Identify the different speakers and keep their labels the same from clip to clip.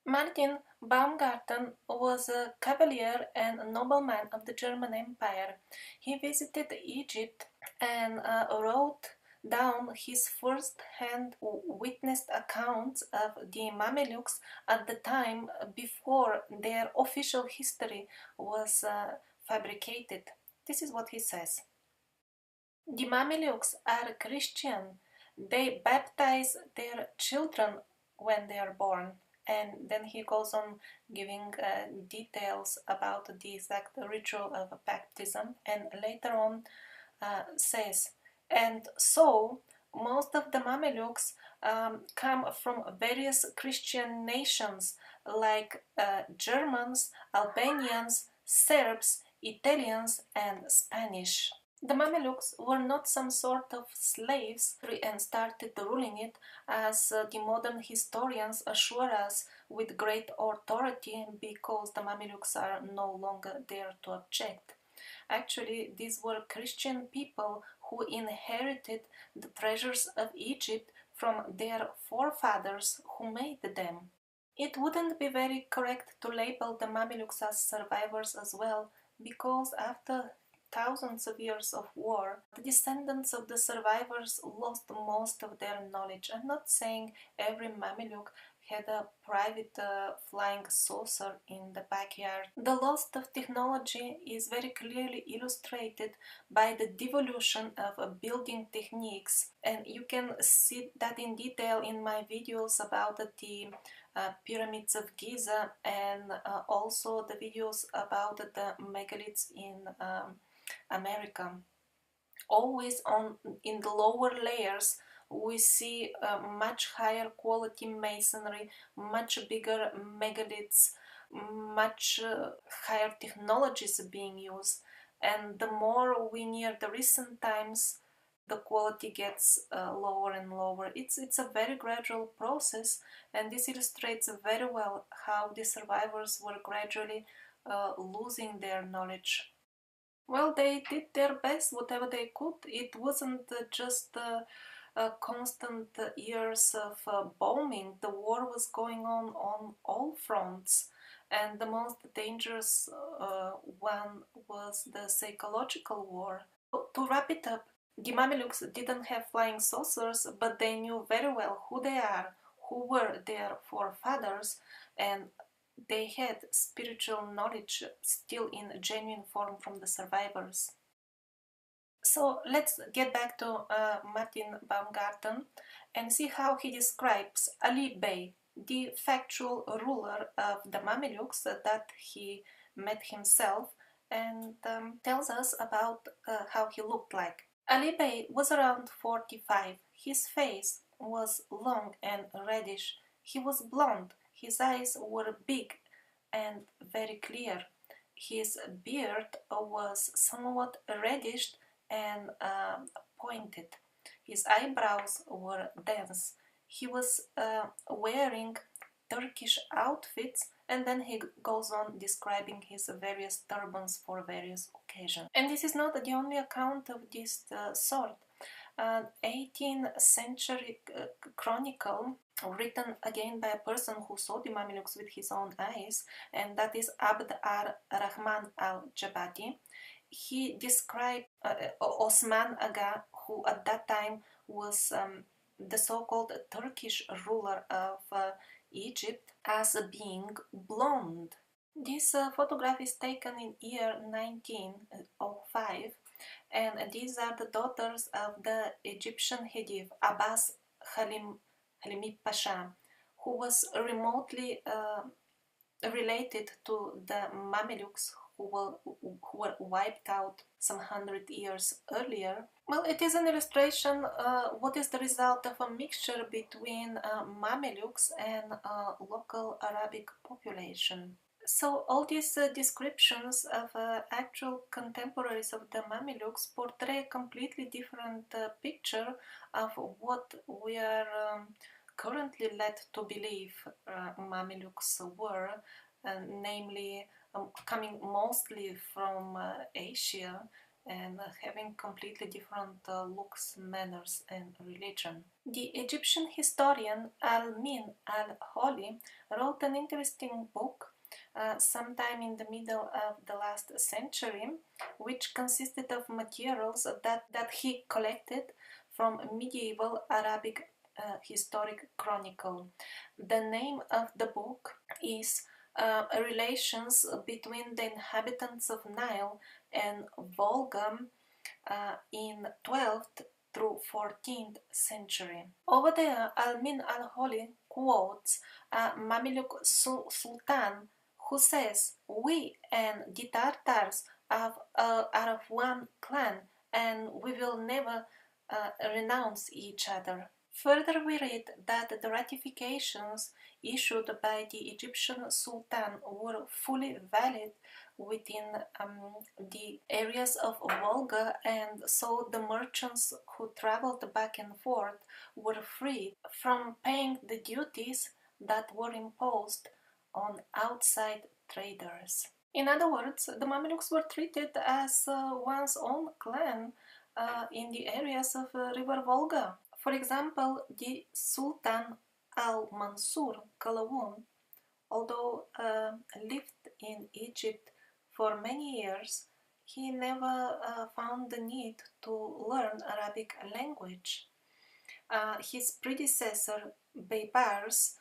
Speaker 1: Martin Baumgarten was a cavalier and nobleman of the German Empire. He visited Egypt and wrote down his first-hand witnessed accounts of the Mamluks at the time before their official history was fabricated. This is what he says. The Mamluks are Christian. They baptize their children when they are born. And then he goes on giving details about the exact ritual of baptism, and later on says, and so most of the Mamluks come from various Christian nations like Germans, Albanians, Serbs, Italians, and Spanish. The Mamluks were not some sort of slaves and started ruling it, as the modern historians assure us with great authority, because the Mamluks are no longer there to object. Actually, these were Christian people who inherited the treasures of Egypt from their forefathers who made them. It wouldn't be very correct to label the Mamluks as survivors as well, because after thousands of years of war, the descendants of the survivors lost most of their knowledge. I'm not saying every Mamluk had a private flying saucer in the backyard. The loss of technology is very clearly illustrated by the devolution of building techniques, and you can see that in detail in my videos about the pyramids of Giza, and also the videos about the megaliths in America. Always in the lower layers we see much higher quality masonry, much bigger megaliths, much higher technologies being used, and the more we near the recent times, the quality gets lower and lower. It's a very gradual process, and this illustrates very well how the survivors were gradually losing their knowledge. Well, they did their best, whatever they could. It wasn't just constant years of bombing. The war was going on all fronts, and the most dangerous one was the psychological war. To wrap it up, the Mamluks didn't have flying saucers, but they knew very well who they are, who were their forefathers, and they had spiritual knowledge still in genuine form from the survivors. So let's get back to Martin Baumgarten and see how he describes Ali Bey, the factual ruler of the Mamluks that he met himself, and tells us about how he looked like. Ali Bey was around 45. His face was long and reddish. He was blond. His eyes were big and very clear. His beard was somewhat reddish and pointed. His eyebrows were dense. He was wearing Turkish outfits, and then he goes on describing his various turbans for various occasions. And this is not the only account of this sort. 18th century chronicle, written again by a person who saw the Mamluks with his own eyes, and that is Abd ar-Rahman al-Jabati. He described Osman Aga, who at that time was the so-called Turkish ruler of Egypt, as being blonde. This photograph is taken in year 1905, and these are the daughters of the Egyptian Khedive Abbas Halimi Pasha, who was remotely related to the Mamluks who were wiped out some 100 years earlier. Well, it is an illustration what is the result of a mixture between Mamluks and local Arabic population. So all these descriptions of actual contemporaries of the Mamluks portray a completely different picture of what we are currently led to believe Mamluks were, namely coming mostly from Asia, and having completely different looks, manners, and religion. The Egyptian historian Al-Min al-Holi wrote an interesting book sometime in the middle of the last century, which consisted of materials that he collected from medieval Arabic historic chronicle. The name of the book is Relations between the inhabitants of Nile and Volga in 12th through 14th century. Over there, Al-Min al-Holi quotes a Mamluk sultan who says, "We and the Tartars are of one clan, and we will never renounce each other." Further, we read that the ratifications issued by the Egyptian Sultan were fully valid within the areas of Volga, and so the merchants who traveled back and forth were free from paying the duties that were imposed on outside traders. In other words, the Mamluks were treated as one's own clan in the areas of River Volga. For example, the Sultan al-Mansur Qalawun, although lived in Egypt for many years, he never found the need to learn Arabic language. His predecessor, Baybars,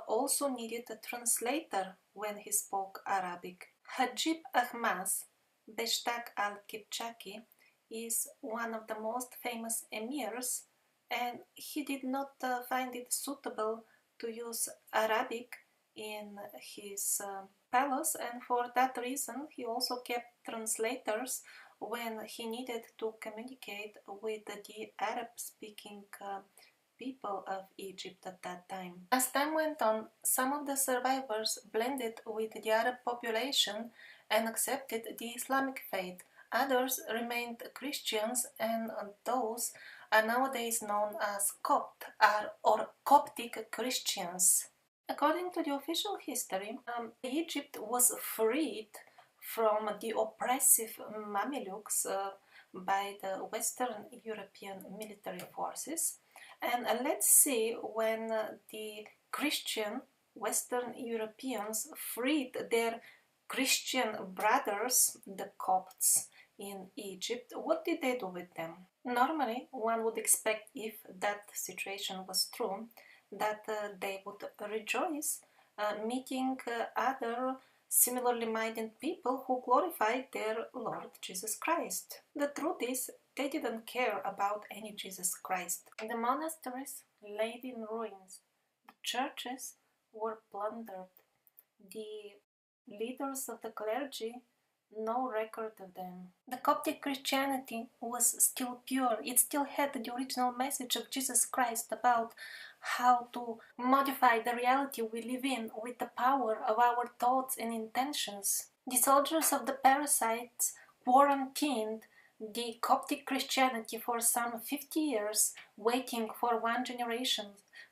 Speaker 1: also needed a translator when he spoke Arabic. Hajib Ahmaz Beshtaq al-Kipchaki is one of the most famous emirs, and he did not find it suitable to use Arabic in his palace, and for that reason he also kept translators when he needed to communicate with the Arab-speaking people of Egypt at that time. As time went on, some of the survivors blended with the Arab population and accepted the Islamic faith. Others remained Christians, and those are nowadays known as or Coptic Christians. According to the official history, Egypt was freed from the oppressive Mamluks by the Western European military forces. And let's see when the Christian Western Europeans freed their Christian brothers, the Copts, in Egypt, what did they do with them? Normally, one would expect, if that situation was true, that they would rejoice meeting other similarly minded people who glorified their Lord Jesus Christ. The truth is, they didn't care about any Jesus Christ. The monasteries laid in ruins, the churches were plundered, the leaders of the clergy, no record of them. The Coptic Christianity was still pure. It still had the original message of Jesus Christ about how to modify the reality we live in with the power of our thoughts and intentions. The soldiers of the parasites quarantined the Coptic Christianity for some 50 years, waiting for one generation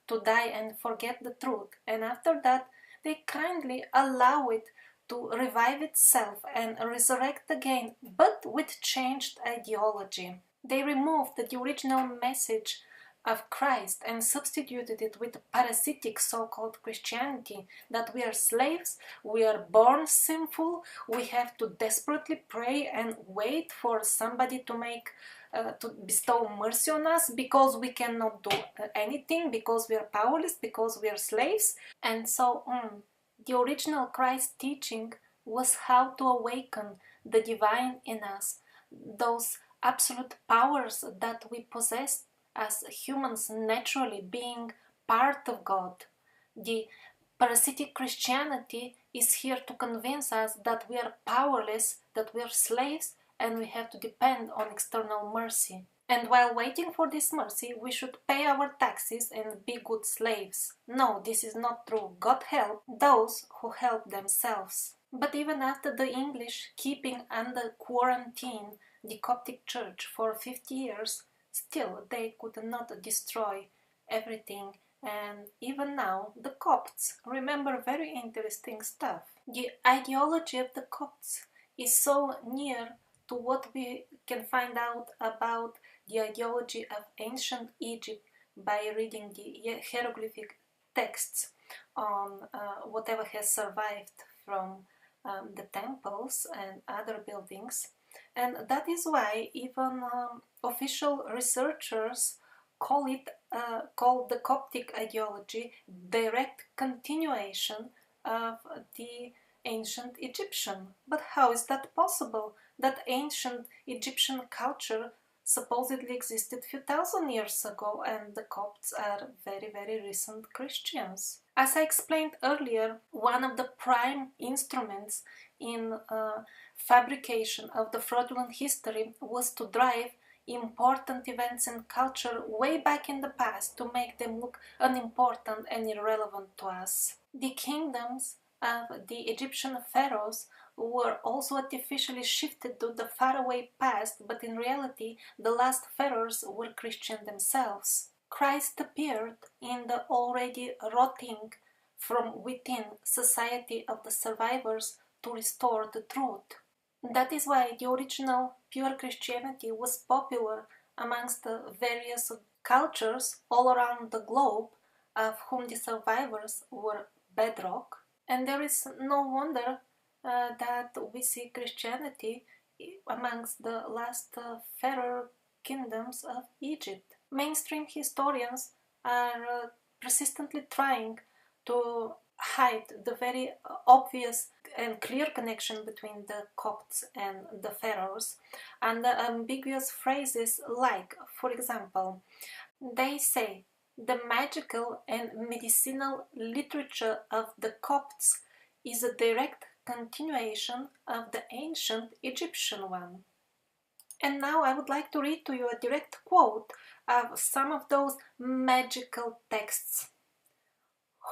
Speaker 1: to die and forget the truth, and after that they kindly allow it to revive itself and resurrect again, but with changed ideology. They removed the original message of Christ and substituted it with parasitic so-called Christianity, that we are slaves, we are born sinful, we have to desperately pray and wait for somebody to bestow mercy on us because we cannot do anything, because we are powerless, because we are slaves, and so on. The original Christ teaching was how to awaken the divine in us, those absolute powers that we possess as humans naturally, being part of God. The parasitic Christianity is here to convince us that we are powerless, that we are slaves, and we have to depend on external mercy. And while waiting for this mercy, we should pay our taxes and be good slaves. No, this is not true. God help those who help themselves. But even after the English keeping under quarantine the Coptic Church for 50 years, still they could not destroy everything. And even now, the Copts remember very interesting stuff. The ideology of the Copts is so near to what we can find out about the ideology of ancient Egypt by reading the hieroglyphic texts on whatever has survived from the temples and other buildings. And that is why even official researchers call the Coptic ideology direct continuation of the ancient Egyptian. But how is that possible? That ancient Egyptian culture supposedly existed a few thousand years ago, and the Copts are very, very recent Christians. As I explained earlier, one of the prime instruments in fabrication of the fraudulent history was to drive important events in culture way back in the past to make them look unimportant and irrelevant to us. The kingdoms of the Egyptian pharaohs were also artificially shifted to the faraway past, but in reality the last pharaohs were Christian themselves. Christ appeared in the already rotting from within society of the survivors to restore the truth. That is why the original pure Christianity was popular amongst the various cultures all around the globe, of whom the survivors were bedrock. And there is no wonder that we see Christianity amongst the last pharaoh kingdoms of Egypt. Mainstream historians are persistently trying to hide the very obvious and clear connection between the Copts and the pharaohs, and the ambiguous phrases like, for example, they say the magical and medicinal literature of the Copts is a direct continuation of the ancient Egyptian one. And now I would like to read to you a direct quote of some of those magical texts.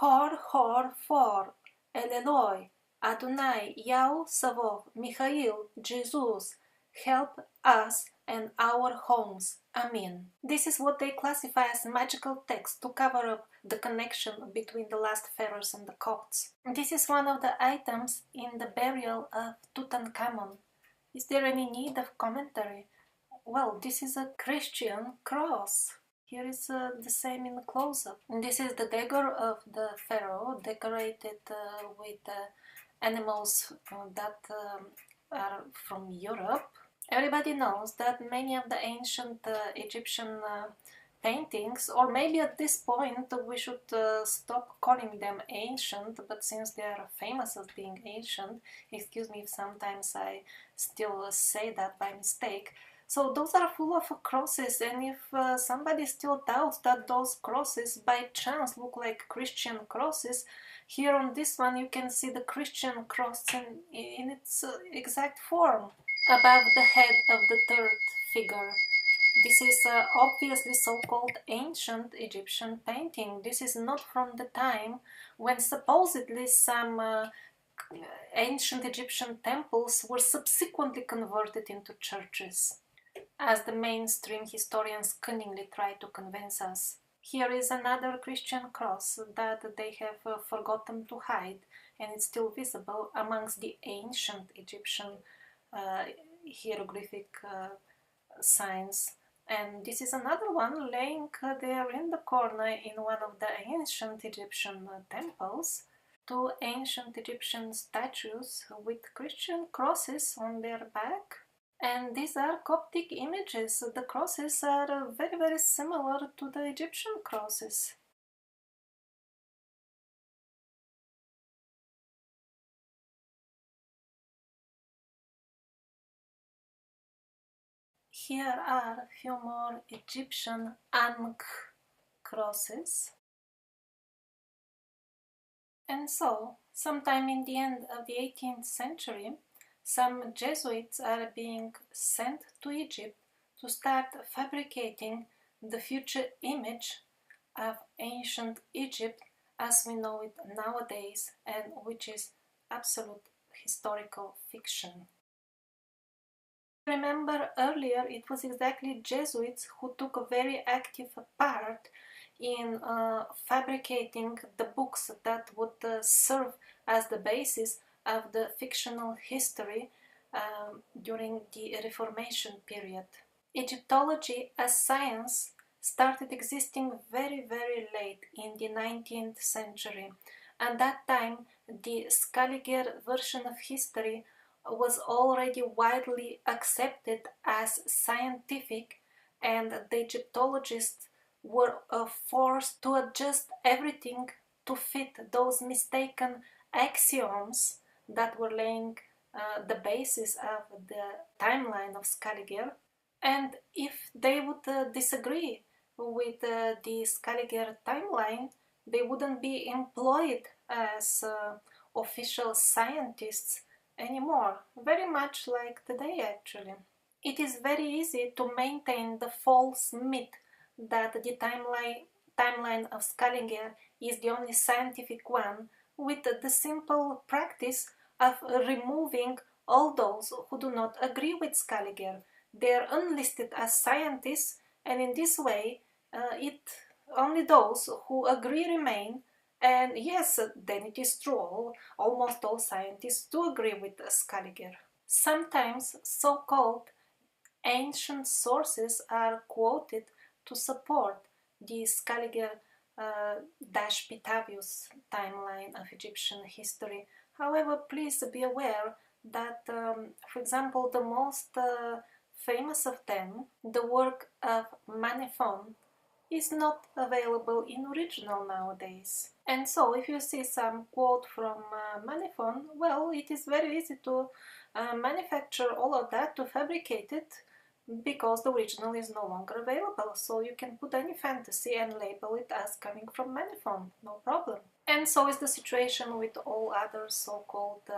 Speaker 1: Hor, hor, for, El Eloi, Adonai, Yahweh, Savov, Michael, Jesus, help us and our homes. Amen. This is what they classify as magical text to cover up the connection between the last pharaohs and the Copts. This is one of the items in the burial of Tutankhamun. Is there any need of commentary? Well, this is a Christian cross. Here is the same in the close-up. This is the dagger of the pharaoh, decorated with animals that are from Europe. Everybody knows that many of the ancient Egyptian paintings, or maybe at this point we should stop calling them ancient, but since they are famous as being ancient, excuse me if sometimes I still say that by mistake. So those are full of crosses, and if somebody still doubts that those crosses by chance look like Christian crosses, here on this one you can see the Christian cross in its exact form above the head of the third figure. This is obviously so-called ancient Egyptian painting. This is not from the time when supposedly some ancient Egyptian temples were subsequently converted into churches, as the mainstream historians cunningly try to convince us. Here is another Christian cross that they have forgotten to hide, and it's still visible amongst the ancient Egyptian hieroglyphic signs. And this is another one laying there in the corner in one of the ancient Egyptian temples. Two ancient Egyptian statues with Christian crosses on their back. And these are Coptic images. The crosses are very, very similar to the Egyptian crosses. Here are a few more Egyptian Ankh crosses. And so, sometime in the end of the 18th century, some Jesuits are being sent to Egypt to start fabricating the future image of ancient Egypt as we know it nowadays, and which is absolute historical fiction. Remember earlier it was exactly Jesuits who took a very active part in fabricating the books that would serve as the basis of the fictional history during the Reformation period. Egyptology as science started existing very, very late in the 19th century. At that time, the Scaliger version of history was already widely accepted as scientific, and the Egyptologists were forced to adjust everything to fit those mistaken axioms that were laying the basis of the timeline of Scaliger. And if they would disagree with the Scaliger timeline, they wouldn't be employed as official scientists anymore, very much like today actually. It is very easy to maintain the false myth that the timeline of Scaliger is the only scientific one, with the simple practice of removing all those who do not agree with Scaliger. They are unlisted as scientists, and in this way, it only those who agree remain. And yes, then it is true, almost all scientists do agree with Scaliger. Sometimes so-called ancient sources are quoted to support the Scaliger Pitavius timeline of Egyptian history. However, please be aware that, for example, the most famous of them, the work of Manethon, is not available in original nowadays. And so if you see some quote from Manethon, well, it is very easy to manufacture all of that, to fabricate it, because the original is no longer available. So you can put any fantasy and label it as coming from Manethon, no problem. And so is the situation with all other so-called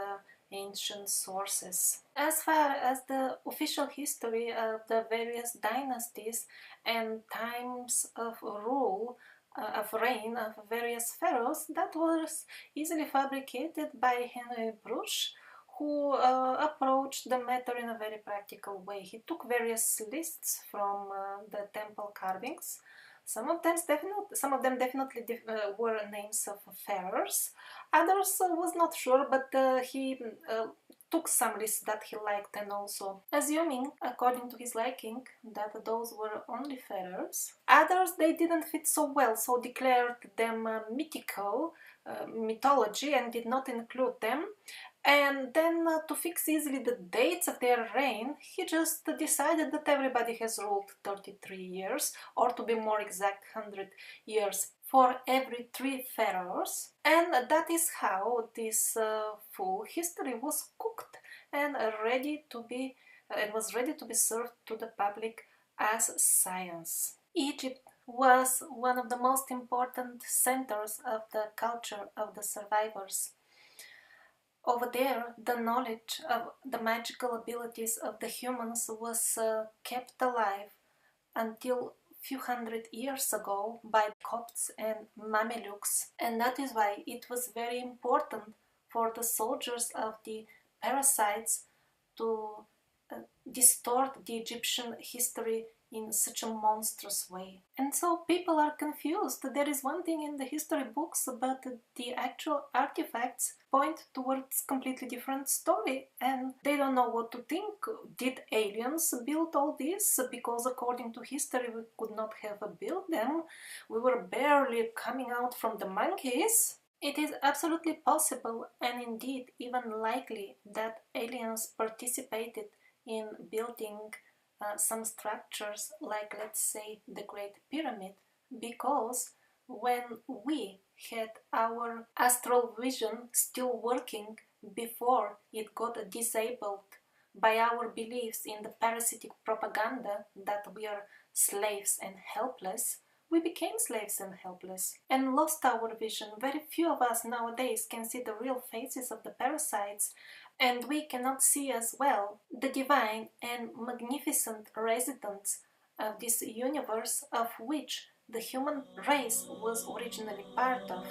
Speaker 1: ancient sources. As far as the official history of the various dynasties and times of rule, of reign of various pharaohs, that was easily fabricated by Henry Bruch, who approached the matter in a very practical way. He took various lists from the temple carvings. Some of them definitely were names of pharaohs. Others was not sure, but he took some lists that he liked, and also assuming, according to his liking, that those were only pharaohs. Others, they didn't fit so well, so declared them mythical, mythology, and did not include them. And then to fix easily the dates of their reign, he just decided that everybody has ruled 33 years, or to be more exact, 100 years for every 3 pharaohs. And that is how this full history was cooked and was ready to be served to the public as science. Egypt was one of the most important centers of the culture of the survivors. Over there, the knowledge of the magical abilities of the humans was kept alive until few hundred years ago by Copts and Mamluks, and that is why it was very important for the soldiers of the parasites to distort the Egyptian history in such a monstrous way. And so people are confused. There is one thing in the history books, but the actual artifacts point towards completely different story, and they don't know what to think. Did aliens build all this? Because according to history we could not have built them. We were barely coming out from the monkeys. It is absolutely possible, and indeed even likely, that aliens participated in building some structures, like, let's say, the Great Pyramid, because when we had our astral vision still working before it got disabled by our beliefs in the parasitic propaganda that we are slaves and helpless, we became slaves and helpless and lost our vision. Very few of us nowadays can see the real faces of the parasites, and we cannot see as well the divine and magnificent residents of this universe, of which the human race was originally part of.